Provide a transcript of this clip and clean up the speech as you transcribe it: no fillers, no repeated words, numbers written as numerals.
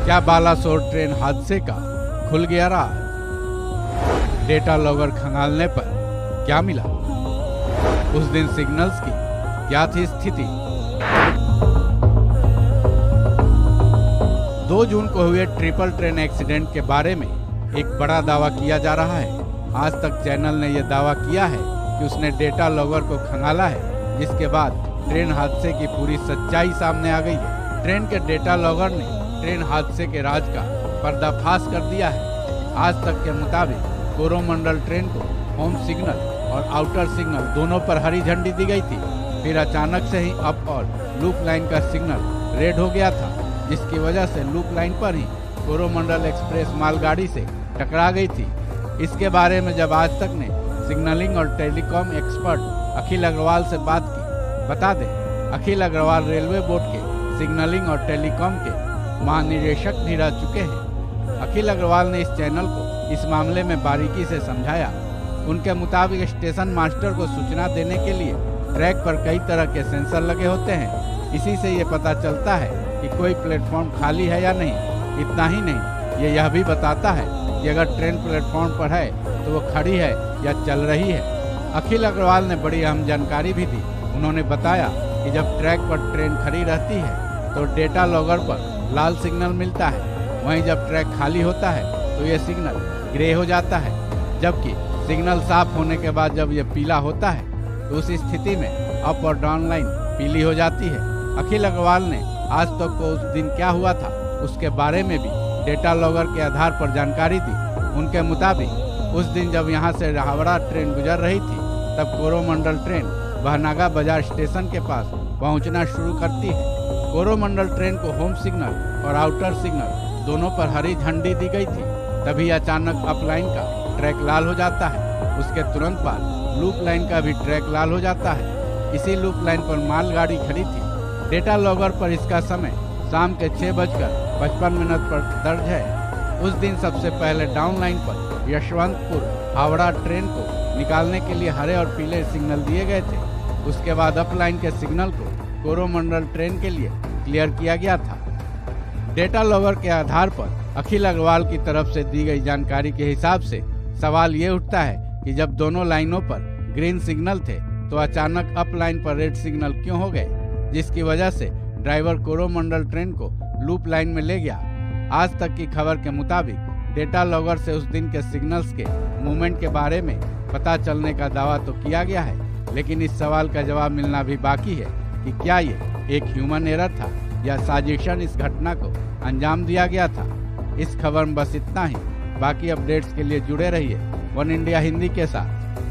क्या बालासोर ट्रेन हादसे का खुल गया राज? डेटा लॉगर खंगालने पर क्या मिला? उस दिन सिग्नल्स की क्या थी स्थिति? 2 जून को हुए ट्रिपल ट्रेन एक्सीडेंट के बारे में एक बड़ा दावा किया जा रहा है। आज तक चैनल ने यह दावा किया है कि उसने डेटा लॉगर को खंगाला है, जिसके बाद ट्रेन हादसे की पूरी सच्चाई सामने आ गई है। ट्रेन के डेटा लॉगर ने ट्रेन हादसे के राज का पर्दाफाश कर दिया है। आज तक के मुताबिक कोरोमंडल ट्रेन को होम सिग्नल और आउटर सिग्नल दोनों पर हरी झंडी दी गई थी। फिर अचानक से ही अप और लूप लाइन का सिग्नल रेड हो गया था, जिसकी वजह से लूप लाइन पर ही कोरोमंडल एक्सप्रेस मालगाड़ी से टकरा गई थी। इसके बारे में जब आज तक ने सिग्नलिंग और टेलीकॉम एक्सपर्ट अखिल अग्रवाल से बात की, बता दें अखिल अग्रवाल रेलवे बोर्ड के सिग्नलिंग और टेलीकॉम के महानिदेशक भी रह चुके हैं। अखिल अग्रवाल ने इस चैनल को इस मामले में बारीकी से समझाया। उनके मुताबिक स्टेशन मास्टर को सूचना देने के लिए ट्रैक पर कई तरह के सेंसर लगे होते हैं। इसी से ये पता चलता है कि कोई प्लेटफॉर्म खाली है या नहीं। इतना ही नहीं, ये यह भी बताता है कि अगर ट्रेन प्लेटफॉर्म पर है तो वो खड़ी है या चल रही है। अखिल अग्रवाल ने बड़ी अहम जानकारी भी दी। उन्होंने बताया कि जब ट्रैक पर ट्रेन खड़ी रहती है तो डेटा लॉगर पर लाल सिग्नल मिलता है, वहीं जब ट्रैक खाली होता है तो ये सिग्नल ग्रे हो जाता है, जबकि सिग्नल साफ होने के बाद जब ये पीला होता है तो उस स्थिति में अप और डाउन लाइन पीली हो जाती है। अखिल अग्रवाल ने आज तक को उस दिन क्या हुआ था उसके बारे में भी डेटा लॉगर के आधार पर जानकारी दी। उनके मुताबिक उस दिन जब यहाँ से हावड़ा ट्रेन गुजर रही थी, तब कोरोमंडल ट्रेन बहनागा बाजार स्टेशन के पास पहुँचना शुरू करती है। कोरोमंडल ट्रेन को होम सिग्नल और आउटर सिग्नल दोनों पर हरी झंडी दी गई थी। तभी अचानक अप लाइन का ट्रैक लाल हो जाता है। उसके तुरंत बाद लूप लाइन का भी ट्रैक लाल हो जाता है। इसी लूप लाइन पर मालगाड़ी खड़ी थी। डेटा लॉगर पर इसका समय शाम के 6:55 पर दर्ज है। उस दिन सबसे पहले डाउन लाइन पर यशवंतपुर हावड़ा ट्रेन को निकालने के लिए हरे और पीले सिग्नल दिए गए थे। उसके बाद अप लाइन के सिग्नल को कोरोमंडल ट्रेन के लिए क्लियर किया गया था। डेटा लॉगर के आधार पर अखिल अग्रवाल की तरफ से दी गई जानकारी के हिसाब से सवाल ये उठता है कि जब दोनों लाइनों पर ग्रीन सिग्नल थे तो अचानक अप लाइन पर रेड सिग्नल क्यों हो गए, जिसकी वजह से ड्राइवर कोरोमंडल ट्रेन को लूप लाइन में ले गया। आज तक की खबर के मुताबिक डेटा लॉगर से उस दिन के सिग्नल्स के मूवमेंट के बारे में पता चलने का दावा तो किया गया है, लेकिन इस सवाल का जवाब मिलना भी बाकी है कि क्या ये एक ह्यूमन एरर था या साजिशन इस घटना को अंजाम दिया गया था। इस खबर में बस इतना ही। बाकी अपडेट्स के लिए जुड़े रहिए वन इंडिया हिंदी के साथ।